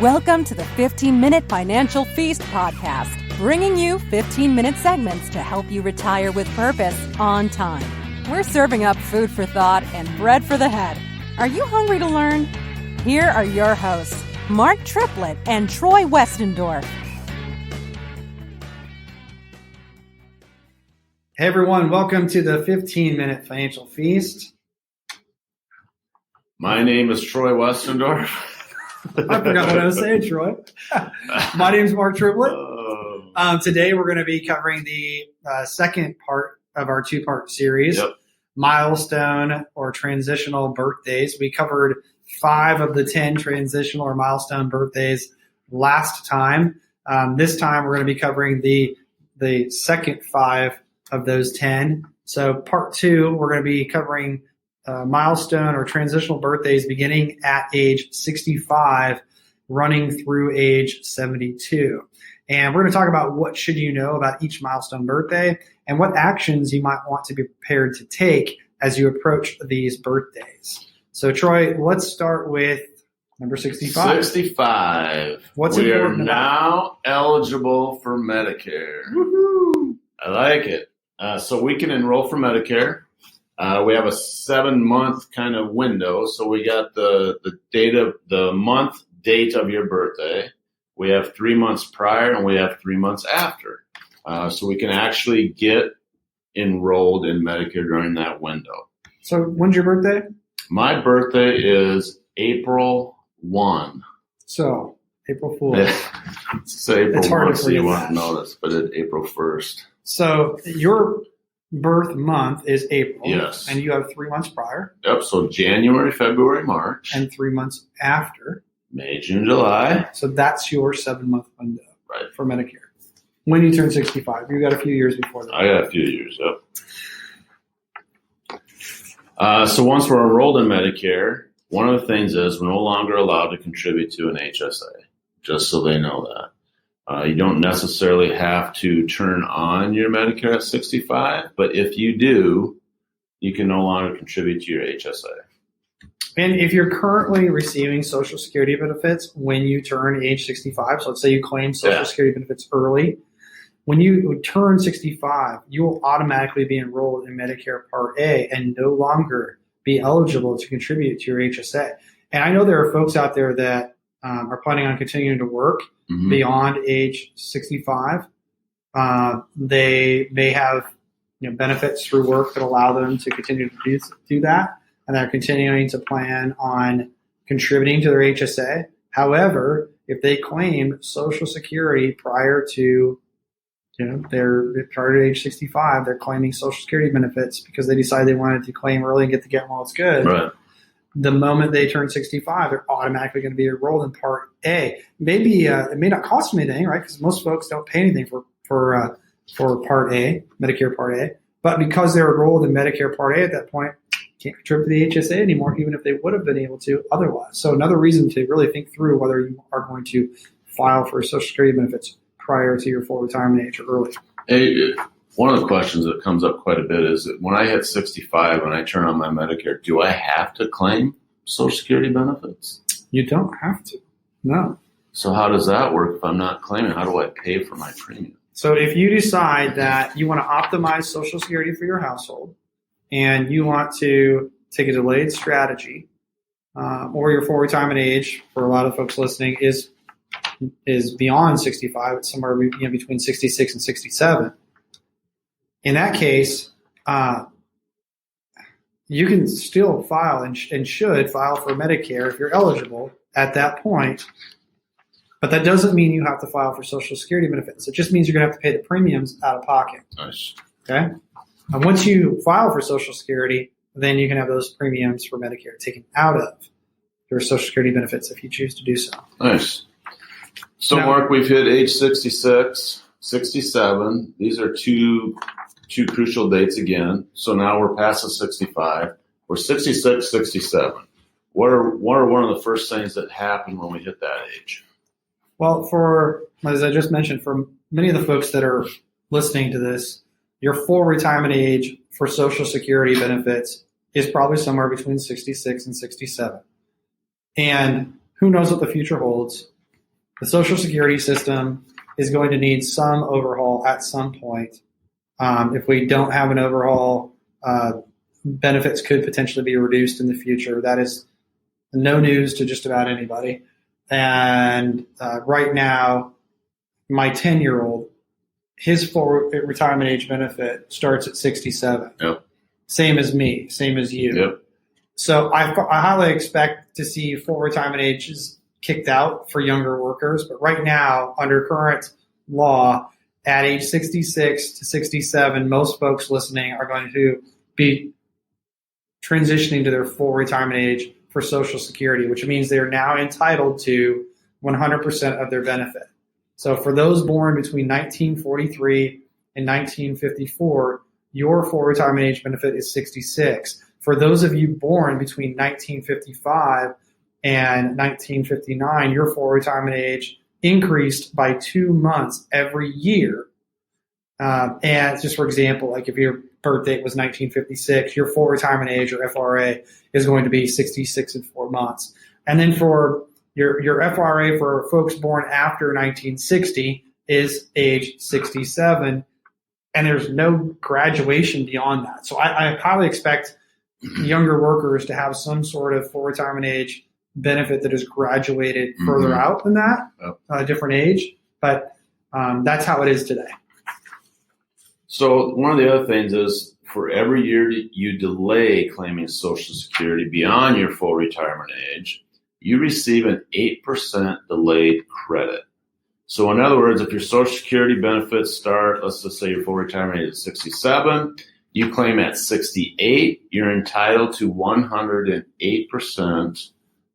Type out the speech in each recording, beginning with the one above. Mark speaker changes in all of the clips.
Speaker 1: Welcome to the 15-Minute Financial Feast podcast, bringing you 15-minute segments to help you retire with purpose on time. We're serving up food for thought and bread for the head. Are you hungry to learn? Here are your hosts, Mark Triplett and Troy Westendorf.
Speaker 2: Hey everyone, welcome to the 15-Minute Financial Feast.
Speaker 3: My name is Troy Westendorf.
Speaker 2: I forgot what I was saying, Troy. My name is Mark Triplett. Today we're going to be covering the second part of our two-part series, Milestone or Transitional Birthdays. We covered 5 of the 10 transitional or milestone birthdays last time. This time we're going to be covering the second 5 of those 10. So part 2, we're going to be covering milestone or transitional birthdays beginning at age 65, running through age 72. And we're going to talk about what should you know about each milestone birthday and what actions you might want to be prepared to take as you approach these birthdays. So Troy, let's start with number 65.
Speaker 3: 65.
Speaker 2: What's
Speaker 3: we are
Speaker 2: important
Speaker 3: now eligible for Medicare.
Speaker 2: Woohoo!
Speaker 3: I like it. So we can enroll for Medicare. We have a 7-month kind of window. So we got the month date of your birthday. We have 3 months prior and we have 3 months after. So we can actually get enrolled in Medicare during that window.
Speaker 2: So when's your birthday?
Speaker 3: My birthday is April 1.
Speaker 2: So April Fool's.
Speaker 3: It's April
Speaker 2: It's hard
Speaker 3: 1,
Speaker 2: to
Speaker 3: so you
Speaker 2: forget
Speaker 3: won't
Speaker 2: that.
Speaker 3: notice, but it's April 1st.
Speaker 2: So your birth month is April.
Speaker 3: Yes.
Speaker 2: And you have 3 months prior.
Speaker 3: Yep, so January, February, March.
Speaker 2: And 3 months after.
Speaker 3: May, June, July.
Speaker 2: So that's your 7-month window
Speaker 3: Right.
Speaker 2: for Medicare. When you turn 65, you got a few years before that.
Speaker 3: I got a few years, yep. So once we're enrolled in Medicare, one of the things is we're no longer allowed to contribute to an HSA, just so they know that. You don't necessarily have to turn on your Medicare at 65, but if you do, you can no longer contribute to your HSA.
Speaker 2: And if you're currently receiving Social Security benefits when you turn age 65, so let's say you claim Social Security benefits early, when you turn 65, you will automatically be enrolled in Medicare Part A and no longer be eligible to contribute to your HSA. And I know there are folks out there that are planning on continuing to work beyond age 65. They may have benefits through work that allow them to continue to do that, and they're continuing to plan on contributing to their HSA. However, if they claim Social Security prior to age 65, they're claiming Social Security benefits because they decided they wanted to claim early and get while it's good.
Speaker 3: Right.
Speaker 2: The moment they turn 65, they're automatically going to be enrolled in Part A. Maybe it may not cost them anything, right? Because most folks don't pay anything for Part A, Medicare Part A. But because they're enrolled in Medicare Part A at that point, can't contribute to the HSA anymore, even if they would have been able to otherwise. So another reason to really think through whether you are going to file for Social Security benefits prior to your full retirement age or early.
Speaker 3: Hey, one of the questions that comes up quite a bit is that when I hit 65 and I turn on my Medicare, do I have to claim Social Security benefits?
Speaker 2: You don't have to. No.
Speaker 3: So how does that work if I'm not claiming? How do I pay for my premium?
Speaker 2: So if you decide that you want to optimize Social Security for your household and you want to take a delayed strategy, or your full retirement age, for a lot of folks listening, is beyond 65, it's somewhere between 66 and 67. In that case, you can still file and should file for Medicare if you're eligible at that point. But that doesn't mean you have to file for Social Security benefits. It just means you're going to have to pay the premiums out of pocket.
Speaker 3: Nice.
Speaker 2: Okay? And once you file for Social Security, then you can have those premiums for Medicare taken out of your Social Security benefits if you choose to do so.
Speaker 3: Nice. So,
Speaker 2: Now,
Speaker 3: Mark, we've hit age 66, 67. These are two crucial dates again. So now we're past the 65. We're 66, 67. What are one of the first things that happen when we hit that age?
Speaker 2: Well, as I just mentioned, for many of the folks that are listening to this, your full retirement age for Social Security benefits is probably somewhere between 66 and 67. And who knows what the future holds the Social Security system is going to need some overhaul at some point. If we don't have an overhaul, benefits could potentially be reduced in the future. That is no news to just about anybody. And right now, my 10-year-old, his full retirement age benefit starts at 67.
Speaker 3: Yep.
Speaker 2: Same as me, same as you.
Speaker 3: Yep.
Speaker 2: So I highly expect to see full retirement ages kicked out for younger workers. But right now, under current law, at age 66 to 67, most folks listening are going to be transitioning to their full retirement age for Social Security, which means they're now entitled to 100% of their benefit. So for those born between 1943 and 1954, your full retirement age benefit is 66. For those of you born between 1955 and 1959, your full retirement age increased by 2 months every year. And just for example, like if your birth date was 1956, your full retirement age, or FRA, is going to be 66 and 4 months. And then for your FRA for folks born after 1960 is age 67, and there's no graduation beyond that. So I highly expect younger workers to have some sort of full retirement age benefit that is graduated further out than that, a different age. But that's how it is today.
Speaker 3: So one of the other things is, for every year you delay claiming Social Security beyond your full retirement age, you receive an 8% delayed credit. So in other words, if your Social Security benefits start, let's just say your full retirement age is 67, you claim at 68, you're entitled to 108%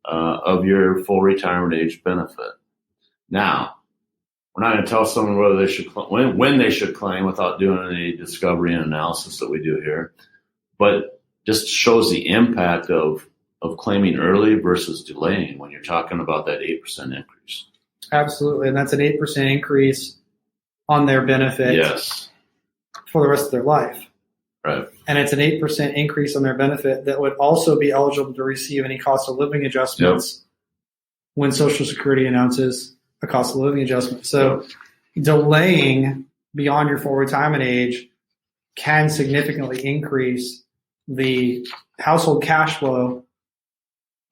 Speaker 3: of your full retirement age benefit. Now, we're not going to tell someone whether they should when they should claim without doing any discovery and analysis that we do here, but just shows the impact of claiming early versus delaying when you're talking about that 8% increase.
Speaker 2: Absolutely, and that's an 8% increase on their benefit.
Speaker 3: Yes.
Speaker 2: For the rest of their life.
Speaker 3: Right.
Speaker 2: And it's an 8% increase on their benefit that would also be eligible to receive any cost of living adjustments when Social Security announces a cost of living adjustment. So delaying beyond your full retirement age can significantly increase the household cash flow,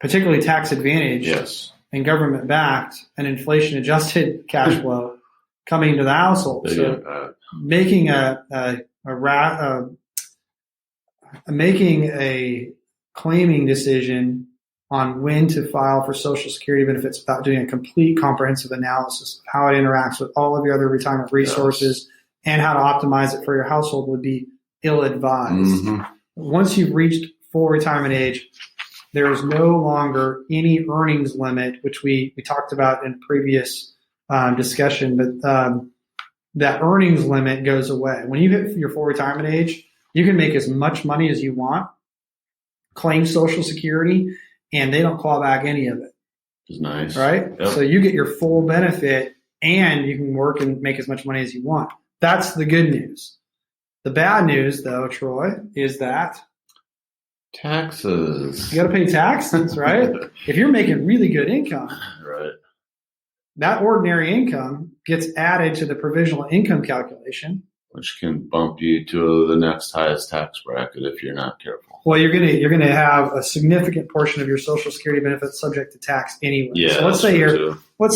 Speaker 2: particularly tax advantage and government backed and inflation adjusted cash flow coming into the household. So making a claiming decision on when to file for Social Security benefits without doing a complete comprehensive analysis of how it interacts with all of your other retirement resources and how to optimize it for your household would be ill-advised. Once you've reached full retirement age, there is no longer any earnings limit, which we talked about in previous discussion, but that earnings limit goes away. When you hit your full retirement age, you can make as much money as you want, claim Social Security, and they don't claw back any of it.
Speaker 3: It's nice.
Speaker 2: Right?
Speaker 3: Yep.
Speaker 2: So you get your full benefit and you can work and make as much money as you want. That's the good news. The bad news, though, Troy, is that
Speaker 3: taxes.
Speaker 2: You got to pay taxes, right? If you're making really good income,
Speaker 3: right,
Speaker 2: that ordinary income gets added to the provisional income calculation,
Speaker 3: which can bump you to the next highest tax bracket if you're not careful.
Speaker 2: Well, you're gonna have a significant portion of your Social Security benefits subject to tax anyway.
Speaker 3: Yeah,
Speaker 2: so let's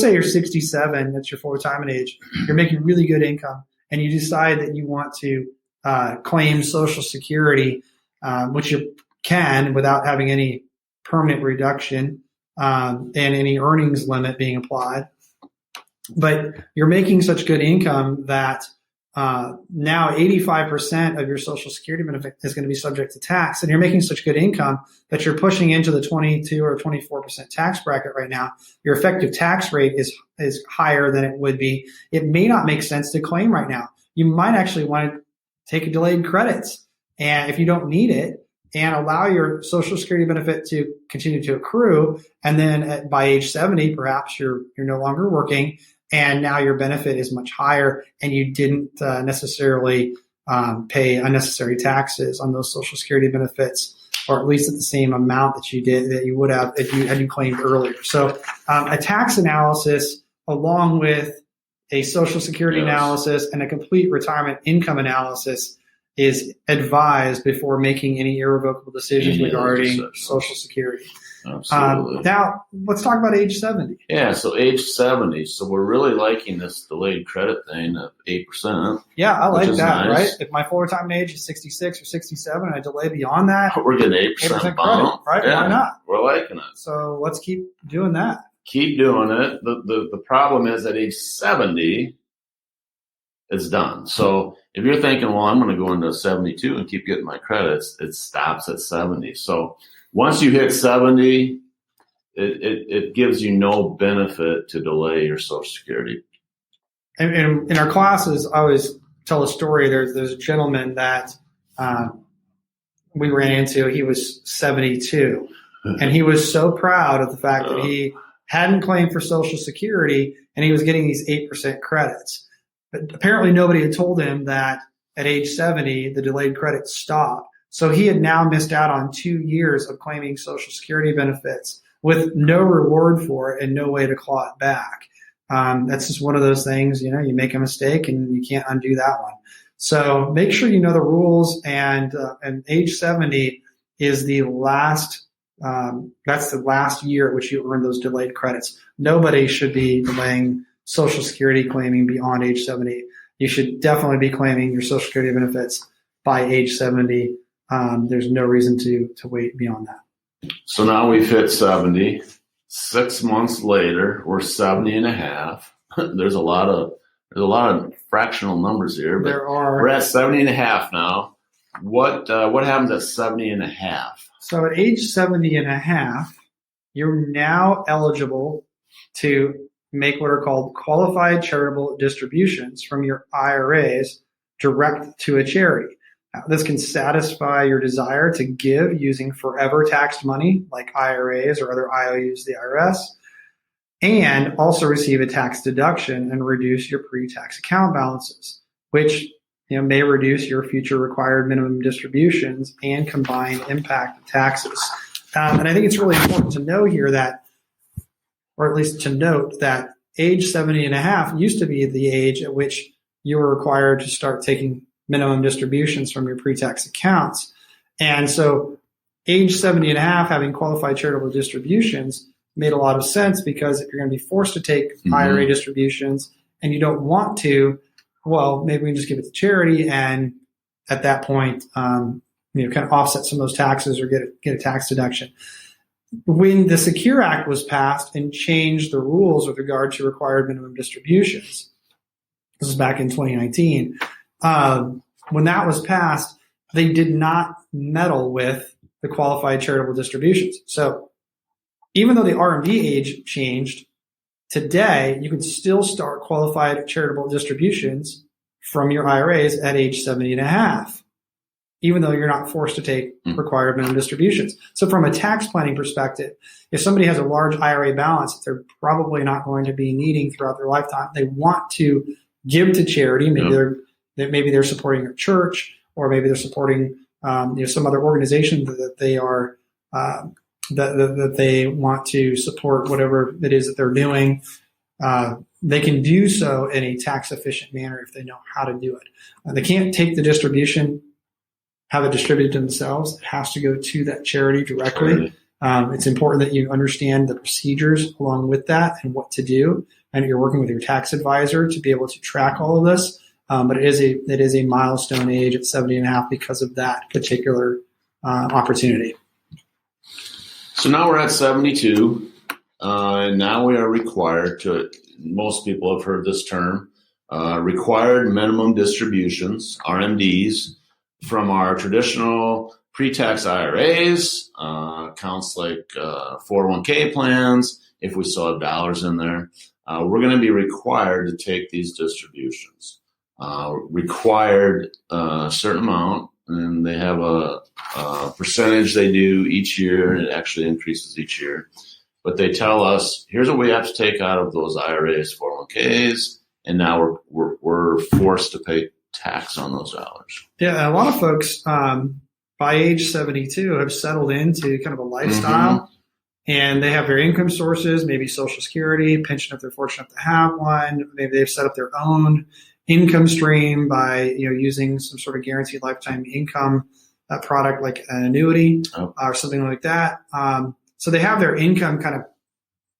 Speaker 2: say you're 67, that's your full retirement age. You're making really good income, and you decide that you want to claim Social Security, which you can without having any permanent reduction and any earnings limit being applied. But you're making such good income that now 85% of your Social Security benefit is going to be subject to tax, and you're making such good income that you're pushing into the 22 or 24% tax bracket right now. Your effective tax rate is higher than it would be. It may not make sense to claim right now. You might actually want to take a delayed credits, and if you don't need it, and allow your Social Security benefit to continue to accrue, and then by age 70, perhaps you're no longer working, and now your benefit is much higher, and you didn't necessarily pay unnecessary taxes on those Social Security benefits, or at least at the same amount that you would have if you claimed earlier. So a tax analysis along with a Social Security analysis and a complete retirement income analysis, is advised before making any irrevocable decisions regarding Social Security.
Speaker 3: Absolutely.
Speaker 2: Now, let's talk about age 70.
Speaker 3: Yeah, so age 70. So we're really liking this delayed credit thing of 8%.
Speaker 2: Yeah, I like that,
Speaker 3: nice.
Speaker 2: right? If my full retirement age is 66 or 67 and I delay beyond that,
Speaker 3: we're getting 8% bump.
Speaker 2: Credit, right?
Speaker 3: Yeah,
Speaker 2: why not?
Speaker 3: We're liking it.
Speaker 2: So let's keep doing that.
Speaker 3: Keep doing it. The problem is at age 70, it's done. So if you're thinking, well, I'm going to go into 72 and keep getting my credits, it stops at 70. So once you hit 70, it gives you no benefit to delay your Social Security.
Speaker 2: And in our classes, I always tell a story. There's a gentleman that we ran into. He was 72, and he was so proud of the fact that he hadn't claimed for Social Security, and he was getting these 8% credits. But apparently nobody had told him that at age 70, the delayed credits stopped. So he had now missed out on 2 years of claiming Social Security benefits with no reward for it and no way to claw it back. That's just one of those things, you make a mistake and you can't undo that one. So make sure you know the rules, and age 70 is the last, that's the last year at which you earn those delayed credits. Nobody should be delaying Social Security claiming beyond age 70. You should definitely be claiming your Social Security benefits by age 70. There's no reason to wait beyond that.
Speaker 3: So now we've hit 70. 6 months later, we're 70 and a half. There's a lot of fractional numbers here, but we're at 70 and a half now. What happens at 70 and a half?
Speaker 2: So at age 70 and a half, you're now eligible to make what are called qualified charitable distributions from your IRAs direct to a charity. Now, this can satisfy your desire to give using forever taxed money like IRAs or other IOUs of the IRS, and also receive a tax deduction and reduce your pre-tax account balances, which may reduce your future required minimum distributions and combined impact of taxes. And I think it's really important to know here that, or at least to note that age 70 and a half used to be the age at which you were required to start taking minimum distributions from your pre-tax accounts. And so age 70 and a half, having qualified charitable distributions made a lot of sense, because if you're going to be forced to take IRA distributions and you don't want to, well, maybe we can just give it to charity, and at that point, kind of offset some of those taxes or get a tax deduction. When the Secure Act was passed and changed the rules with regard to required minimum distributions, this was back in 2019, when that was passed, they did not meddle with the qualified charitable distributions. So even though the RMD age changed, today you can still start qualified charitable distributions from your IRAs at age 70 and a half, even though you're not forced to take required minimum distributions. So from a tax planning perspective, if somebody has a large IRA balance that they're probably not going to be needing throughout their lifetime, they want to give to charity. Maybe they're supporting a church, or maybe they're supporting some other organization that they are that they want to support, whatever it is that they're doing. They can do so in a tax efficient manner if they know how to do it. They can't take the distribution, have it distributed to themselves. It has to go to that charity directly. It's important that you understand the procedures along with that and what to do, and you're working with your tax advisor to be able to track all of this. But it is a milestone age at 70 and a half because of that particular opportunity.
Speaker 3: So now we're at 72, and now we are required to, most people have heard this term, required minimum distributions, RMDs, from our traditional pre-tax IRAs, accounts like 401k plans, if we still have dollars in there. We're going to be required to take these distributions. Required a certain amount, and they have a percentage they do each year, and it actually increases each year. But they tell us, here's what we have to take out of those IRAs, 401ks, and now we're forced to pay tax on those dollars. Yeah,
Speaker 2: a lot of folks by age 72 have settled into kind of a lifestyle, and they have their income sources, maybe Social Security, pension if they're fortunate to have one. Maybe they've set up their own income stream by using some sort of guaranteed lifetime income product like an annuity or something like that. So they have their income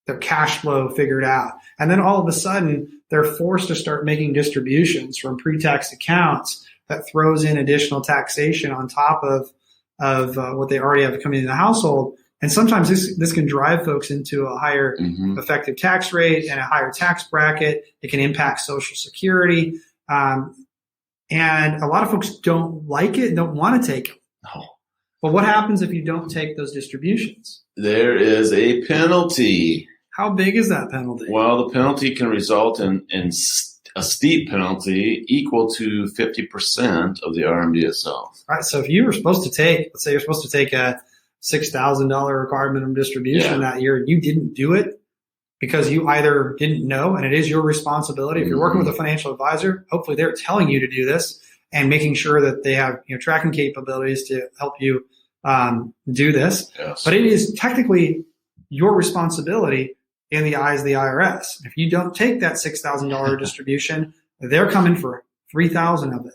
Speaker 2: their cash flow figured out. And then all of a sudden, they're forced to start making distributions from pre-tax accounts that throws in additional taxation on top of what they already have coming into the household. And sometimes this can drive folks into a higher effective tax rate and a higher tax bracket. It can impact Social Security. And a lot of folks don't like it, don't want to take it.
Speaker 3: No.
Speaker 2: But what happens if you don't take those distributions?
Speaker 3: There is a penalty.
Speaker 2: How big is that penalty?
Speaker 3: Well, the penalty can result in a steep penalty equal to 50% of the RMD itself.
Speaker 2: Right. So if you were supposed to take, let's say you're supposed to take a $6,000 required minimum distribution that year, and you didn't do it because you either didn't know, and it is your responsibility. If you're working with a financial advisor, hopefully they're telling you to do this and making sure that they have tracking capabilities to help you do this.
Speaker 3: Yes.
Speaker 2: But it is technically your responsibility in the eyes of the IRS. If you don't take that $6,000 distribution, they're coming for $3,000 of it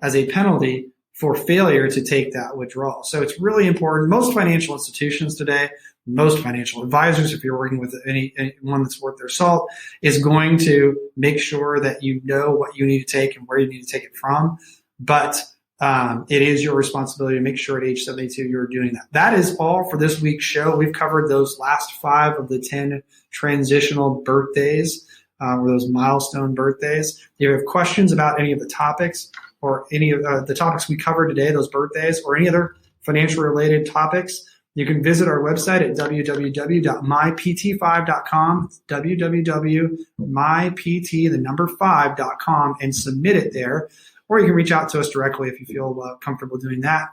Speaker 2: as a penalty for failure to take that withdrawal. So it's really important. Most financial institutions today, most financial advisors, if you're working with anyone that's worth their salt, is going to make sure that you know what you need to take and where you need to take it from. But it is your responsibility to make sure at age 72 you're doing that. That is all for this week's show. We've covered those last 5 of the 10 transitional birthdays, or those milestone birthdays. If you have questions about any of the topics or any of the topics we covered today, those birthdays, or any other financial related topics, you can visit our website at www.mypt5.com, www.mypt5.com, and submit it there. Or you can reach out to us directly if you feel comfortable doing that.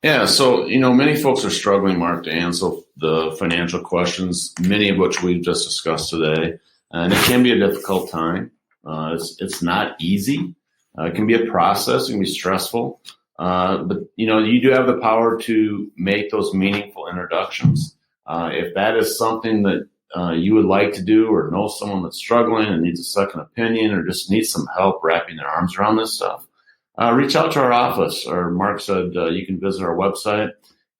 Speaker 3: Yeah, so, many folks are struggling, Mark, to answer the financial questions, many of which we've just discussed today. And it can be a difficult time. It's not easy. It can be a process. It can be stressful. But, you do have the power to make those meaningful introductions. If that is something that you would like to do, or know someone that's struggling and needs a second opinion, or just needs some help wrapping their arms around this stuff, reach out to our office. Or Mark said you can visit our website.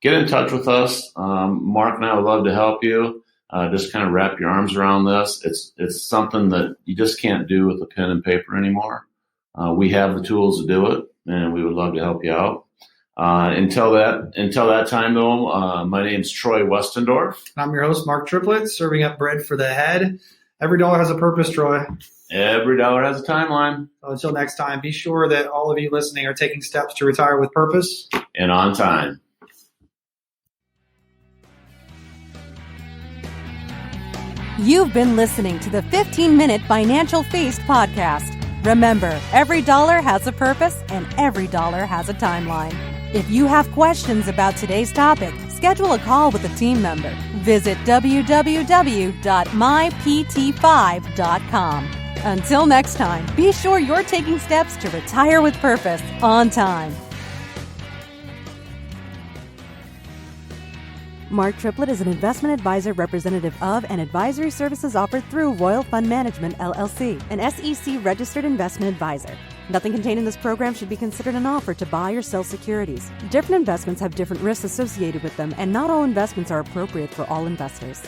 Speaker 3: Get in touch with us. Mark and I would love to help you. Just kind of wrap your arms around this. It's something that you just can't do with a pen and paper anymore. We have the tools to do it, and we would love to help you out. Until that time, though, my name's Triplett-Westendorf.
Speaker 2: I'm your host, Mark Triplett, serving up bread for the head. Every dollar has a purpose, Troy.
Speaker 3: Every dollar has a timeline.
Speaker 2: So until next time, be sure that all of you listening are taking steps to retire with purpose
Speaker 3: and on time.
Speaker 1: You've been listening to the 15-Minute Financial Feast podcast. Remember, every dollar has a purpose and every dollar has a timeline. If you have questions about today's topic, schedule a call with a team member. Visit www.mypt5.com. Until next time, be sure you're taking steps to retire with purpose on time. Mark Triplett is an investment advisor representative of and advisory services offered through Royal Fund Management, LLC, an SEC-registered investment advisor. Nothing contained in this program should be considered an offer to buy or sell securities. Different investments have different risks associated with them, and not all investments are appropriate for all investors.